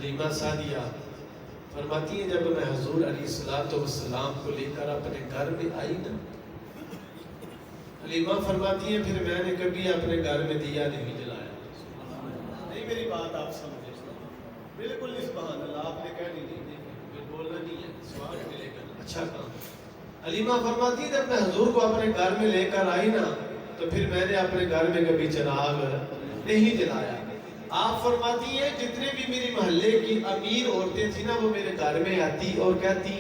حلیمہ سعدیہ فرماتی ہیں جب میں حضور علیہ السلام کو لے کر اپنے گھر میں آئی نا، حلیمہ فرماتی ہیں پھر میں نے کبھی اپنے گھر میں دیا نہیں جلایا۔ نہیں میری بات آپ سمجھے، بالکل نہیں، سبحان اللہ، آپ نے کہہ نہیں بولنا نہیں ہے، سوال ملے گا، اچھا کام۔ حلیمہ فرماتی ہے جب میں حضور کو اپنے گھر میں لے کر آئی نا تو پھر میں نے اپنے گھر میں کبھی چراغ نہیں جلایا۔ آپ فرماتی ہیں جتنے بھی میری محلے کی امیر عورتیں تھیں نا وہ میرے گھر میں آتی اور کہتی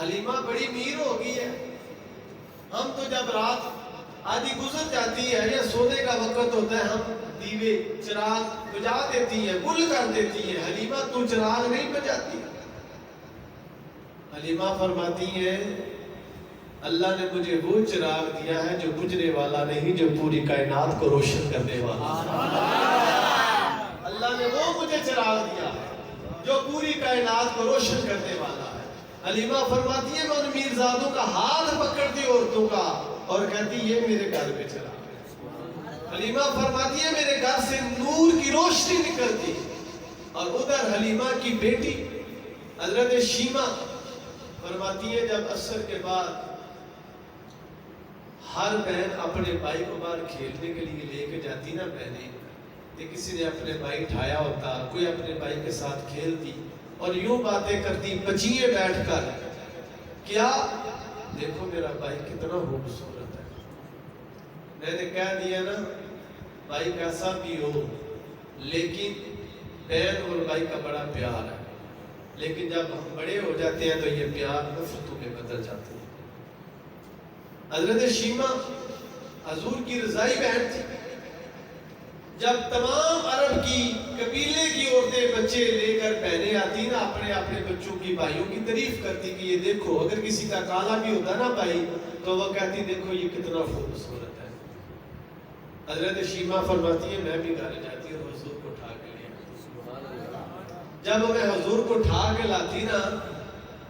حلیمہ بڑی امیر ہو گئی ہے، ہم تو جب رات آدھی گزر جاتی ہے یا سونے کا وقت ہوتا ہے ہم دیوے چراغ بجھا دیتی ہیں، گل کر دیتی ہیں، حلیمہ تو چراغ نہیں بجاتی۔ حلیمہ فرماتی ہیں اللہ نے مجھے وہ چراغ دیا ہے جو بجھنے والا نہیں، جو پوری کائنات کو روشن کرنے والا۔ اللہ نے وہ مجھے چراغ دیا ہے جو پوری کائنات کو روشن کرنے والا ہے۔ حلیمہ فرماتی ہے میں ان میرزادوں کا ہاتھ پکڑتی عورتوں کا اور کہتی یہ میرے گھر میں چراغ ہے۔ حلیمہ فرماتی ہے میرے گھر سے نور کی روشنی نکلتی، اور ادھر حلیمہ کی بیٹی حضرت شیمہ فرماتی ہے جب عصر کے بعد ہر بہن اپنے بھائی کو باہر کھیلنے کے لیے لے کے جاتی نا بہنیں، کہ کسی نے اپنے بھائی اٹھایا ہوتا، کوئی اپنے بھائی کے ساتھ کھیلتی اور یوں باتیں کرتی بچیے بیٹھ کر، کیا دیکھو میرا بھائی کتنا خوبصورت ہے۔ میں نے کہہ دیا نا بھائی کیسا بھی ہو لیکن بہن اور بھائی کا بڑا پیار ہے، لیکن جب ہم بڑے ہو جاتے ہیں تو یہ پیار نفرتوں میں بدل جاتے ہیں۔ حضرت شیمہ حضور کی رضائی بہن تھی، جب تمام عرب کی قبیلے کی عورتیں بچے لے کر بہنیں آتی نا اپنے بچوں کی بھائیوں کی تعریف کرتی کہ یہ دیکھو، اگر کسی کا کالا بھی ہوتا نا بھائی تو وہ کہتی دیکھو یہ کتنا خوبصورت ہے۔ حضرت شیمہ فرماتی ہے میں بھی گھر جاتی اور حضور کو اٹھا کے لے آتی، جب میں حضور کو اٹھا کے لاتی نا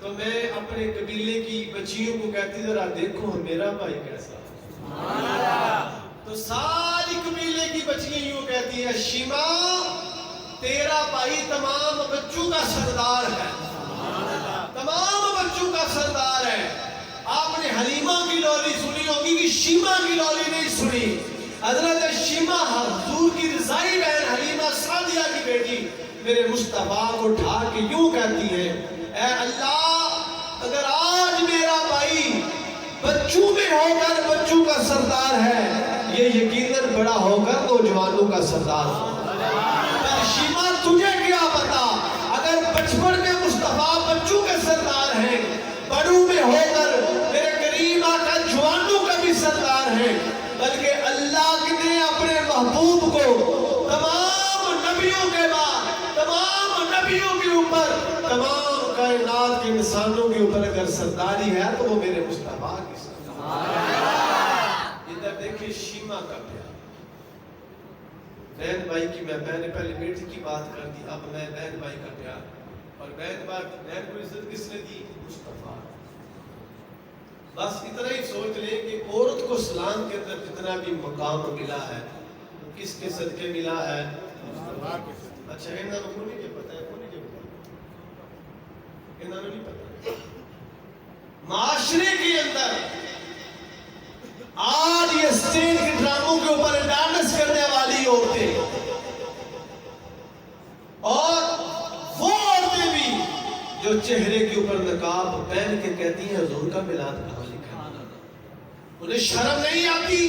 تو میں اپنے قبیلے کی بچیوں کو کہتی ذرا دیکھو میرا بھائی کیسا ہے، تو ساری قبیلے کی بچیاں یوں کہتی ہیں شیمہ تیرا بھائی تمام بچوں کا سردار ہے، تمام بچوں کا سردار ہے۔ آپ نے حلیمہ کی لولی سنی ہوگی کہ شیمہ کی لولی نہیں سنی۔ حضرت شیمہ حضور کی رضائی بہن حلیمہ سعدیہ کی بیٹی میرے مصطفیٰ کو اٹھا کے یوں کہتی ہے اے اللہ اگر آج میرا بھائی بچوں میں ہو کر بچوں کا سردار ہے، یہ یقیناً بڑا ہو کر نوجوانوں کا سردار ہے۔ شیمہ تجھے کیا پتا اگر بچپن میں مصطفیٰ بچوں کے سردار ہیں، بڑوں میں ہو کر میرے کریم آقا جوانوں کا بھی سردار ہے، بلکہ اللہ نے اپنے محبوب کو تمام نبیوں کے بعد تمام نبیوں کے اوپر تمام کائنات کے انسانوں کے اوپر اگر سرداری ہے تو وہ میرے مصطفیٰ کی سرداری ہے۔ ادھر دیکھیں شیمہ کا پیار، بہن بھائی کی میں نے پہلے بیٹی کی بات کر دی، اب میں بہن بھائی کا پیار، اور بہن کو عزت کس نے دی؟ مصطفیٰ۔ بس اتنا ہی سوچ لیں کہ عورت کو اسلام کے اندر جتنا بھی مقام ملا ہے کس کے صدقے ملا ہے؟ اچھا انہوں کو نہیں پتا ہے، انہوں نہیں پتا۔ معاشرے کے اندر آج یہ اسٹیج کے ڈراموں کے اوپر ڈانس کرنے والی عورتیں اور وہ عورتیں بھی جو چہرے کے اوپر نقاب پہن کے کہتی ہیں حضور کا میلاد کہاں لکھا ہے، انہیں شرم نہیں آتی؟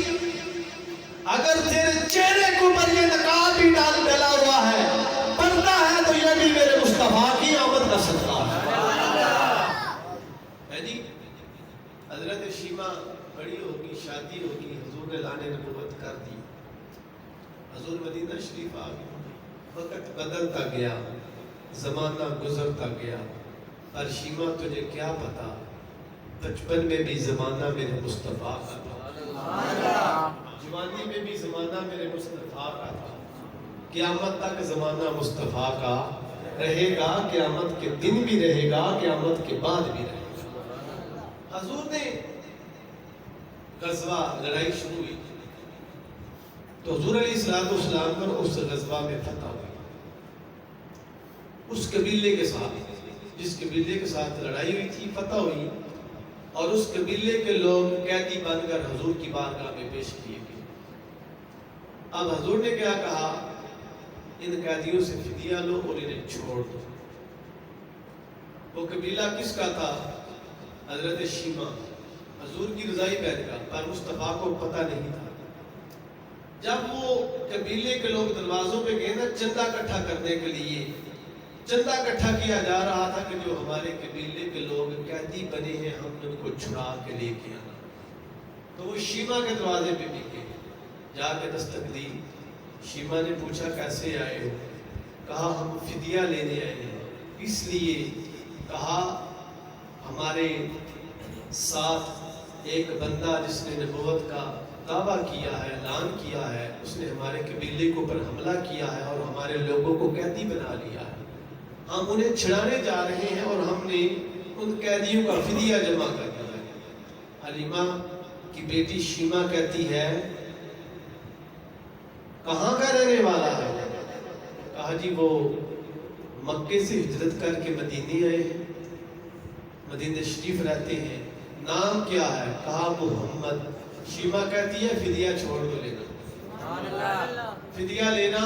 اگر تیرے چہرے کے اوپر یہ نقاب بھی ڈلا ہوا ہے، پردہ ہے، تو یہ بھی میرے مصطفیٰ کی آمد کا صدقہ ہے جی۔ حضرت شیمہ بڑی ہوگی، شادی ہوگی، حضور نے لانے نبوت کر دی، حضور مدینہ شریف آ گئے، وقت بدلتا گیا، زمانہ گزرتا گیا، اور شیمہ تجھے کیا پتا بچپن میں بھی زمانہ میرے مصطفیٰ کا تھا، جوانی میں بھی زمانہ میرے مصطفیٰ کا تھا، قیامت تک زمانہ مصطفیٰ کا رہے گا، قیامت کے دن بھی رہے گا، قیامت کے بعد بھی رہے گا۔ حضور نے غزوہ لڑائی شروع ہوئی تو حضور علیہ السلام پر اس غزوہ میں فتح ہوئی، اس قبیلے کے ساتھ، جس قبیلے کے ساتھ لڑائی ہوئی تھی، فتح ہوئی، اور اس قبیلے کے لوگ قیدی بن کر حضور کی بارگاہ میں پیش کیے گئے۔ اب حضور نے کیا کہا؟ ان قیدیوں سے فدیہ لو اور انہیں چھوڑ دو۔ وہ قبیلہ کس کا تھا؟ حضرت شیما، حضور کی رضائی بیعت کا، پر مصطفیٰ کو پتہ نہیں تھا۔ جب وہ قبیلے کے لوگ دروازوں پہ گئے نا چندہ اکٹھا کرنے کے لیے، چندہ اکٹھا کیا جا رہا تھا کہ جو ہمارے قبیلے کے لوگ قیدی بنے ہیں ہم ان کو چھڑا کے لے کے آنا۔ تو وہ شیما کے دروازے پہ بھی گئے، جا کے دستک دی۔ شیما نے پوچھا کیسے آئے ہو؟ کہا ہم فدیہ لینے آئے ہیں۔ اس لیے کہا ہمارے ساتھ ایک بندہ جس نے نبوت کا دعویٰ کیا ہے، اعلان کیا ہے، اس نے ہمارے قبیلے کے اوپر حملہ کیا ہے اور ہمارے لوگوں کو قیدی بنا لیا ہے۔ ہم انہیں چھڑانے جا رہے ہیں اور ہم نے ان قیدیوں کا فدیہ جمع کر دیا ہے۔ حلیمہ کی بیٹی شیما کہتی ہے کہاں کا رہنے والا ہے؟ کہا جی وہ مکے سے ہجرت کر کے مدینے آئے ہیں، مدینے شریف رہتے ہیں۔ نام کیا ہے؟ کہا محمد۔ شیما کہتی ہے فدیہ چھوڑ دو لینا، فدیہ لینا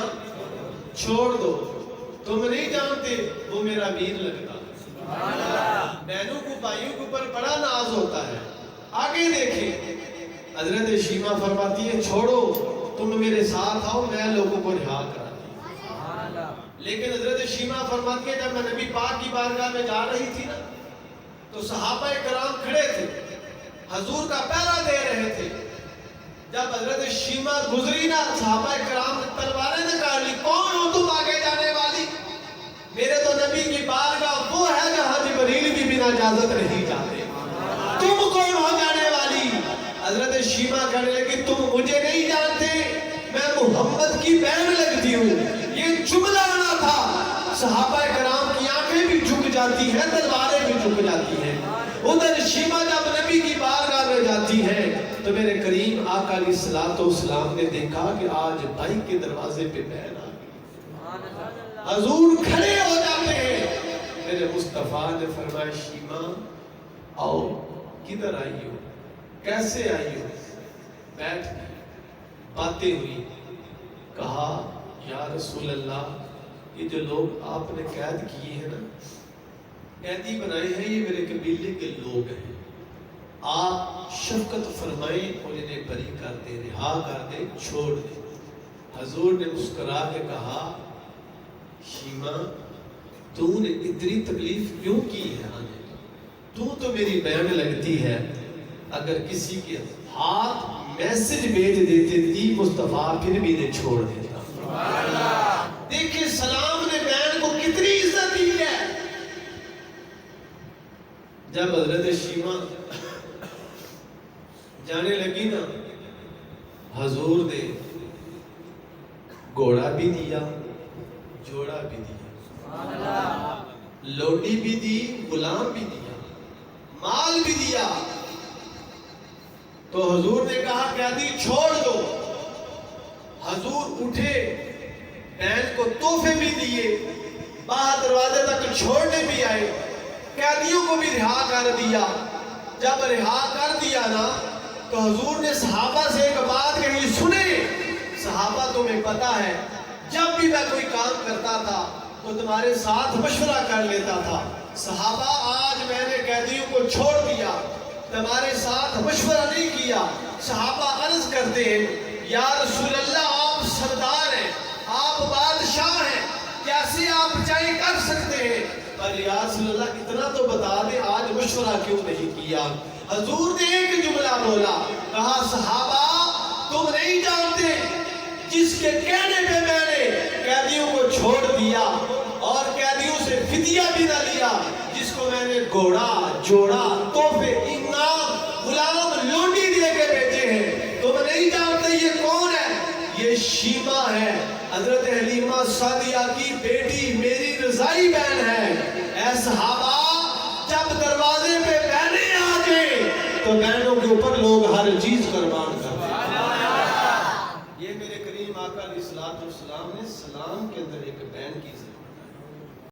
چھوڑ دو، تم نہیں جانتے وہ میرا ویر لگتا۔ بہنوں کو بھائیوں کے اوپر بڑا ناز ہوتا ہے۔ آگے دیکھیں، حضرت شیما فرماتی ہے چھوڑو، تم میرے ساتھ آؤ، میں لوگوں کو رہا کراتی ہوں۔ لیکن حضرت شیما فرماتی ہے جب میں نبی پاک کی بارگاہ میں جا رہی تھی نا تو صحابہ کرام کھڑے تھے، حضور کا پہرا دے رہے تھے۔ جب حضرت شیما گزری نا صحابہ کرام نے تلواریں نکال لی، کون ہو تم آگے جانے والی؟ میرے تو نبی کی بارگاہ وہ ہے جہاں جبریل بھی بنا اجازت نہیں جاتے، تم کون ہو جانے والی؟ حضرت شیما کہنے لگی تم مجھے نہیں جانتے، میں محمد کی بہن لگتی ہوں۔ یہ جملہ آنا تھا، صحابہ کرام کی آنکھیں بھی جھک جاتی ہیں، تلواریں بھی جھک جاتی ہیں۔ ادھر شیما جب نبی کی بارگاہ میں جاتی ہے تو میرے کریم آقا علیہ السلام نے دیکھا کہ آج بھائی کے دروازے پہ بہن آ گئی۔ حضور کھڑے ہو جاتے ہیں، میرے مصطفیٰ نے فرمایا شیما آؤ، کدھر آئی ہو، کیسے آئی ہو؟ بیٹھ گئی، باتیں ہوئی۔ کہا یا رسول اللہ یہ جو لوگ آپ نے قید کیے ہیں نا، قیدی بنائے ہیں، یہ میرے قبیلے کے لوگ ہیں، آپ شفقت فرمائیں اور انہیں بری کر دیں، رہا کر دیں، چھوڑ دیں۔ حضور نے مسکرا کے کہا شیما تو نے اتنی تکلیف کیوں کی ہے؟ تو میری بہن لگتی ہے، اگر کسی کے ہاتھ میسج بھیج دیتے تھی مصطفیٰ پھر بھی انہیں چھوڑ دیتا۔ دیکھیں سلام نے بہن کو کتنی عزت دی ہے۔ جب حضرت شیما جانے لگی نا، حضور نے گھوڑا بھی دیا، جوڑا بھی دیا، لوڈی بھی دی، غلام بھی دیا، مال بھی دیا۔ تو حضور نے کہا قیدی چھوڑ دو۔ حضور اٹھے، بہن کو تحفے بھی دیے، باہر دروازے تک چھوڑنے بھی آئے، قیدیوں کو بھی رہا کر دیا۔ جب رہا کر دیا نا تو حضور نے صحابہ سے ایک بات کہی، سنے صحابہ تمہیں پتا ہے جب بھی میں کوئی کام کرتا تھا تو تمہارے ساتھ مشورہ کر لیتا تھا۔ صحابہ آج میں نے قیدیوں کو چھوڑ دیا، تمہارے ساتھ مشورہ نہیں کیا۔ صحابہ عرض کرتے ہیں یا رسول اللہ آپ سردار ہیں، آپ بادشاہ ہیں، کیسے آپ چاہے کر سکتے ہیں، پر یا رسول اللہ اتنا تو بتا دیں آج مشورہ کیوں نہیں کیا؟ حضور نے ایک جملہ بولا، کہا صحابہ تم نہیں جانتے جس کے کہنے پہ میں نے قیدیوں کو چھوڑ دیا اور قیدیوں سے فدیہ بھی نہ لیا، جس کو میں نے گھوڑا، جوڑا، تحفے، انعام، غلام، لوٹی دے کے بیچے ہیں، تم نہیں جانتے یہ کون ہے؟ یہ شیما ہے، حضرت حلیمہ سعدیہ کی بیٹی، میری رضائی بہن ہے۔ اے صحابہ جب دروازے پہ بہنیں آ جائیں تو بہنوں کے اوپر لوگ ہر چیز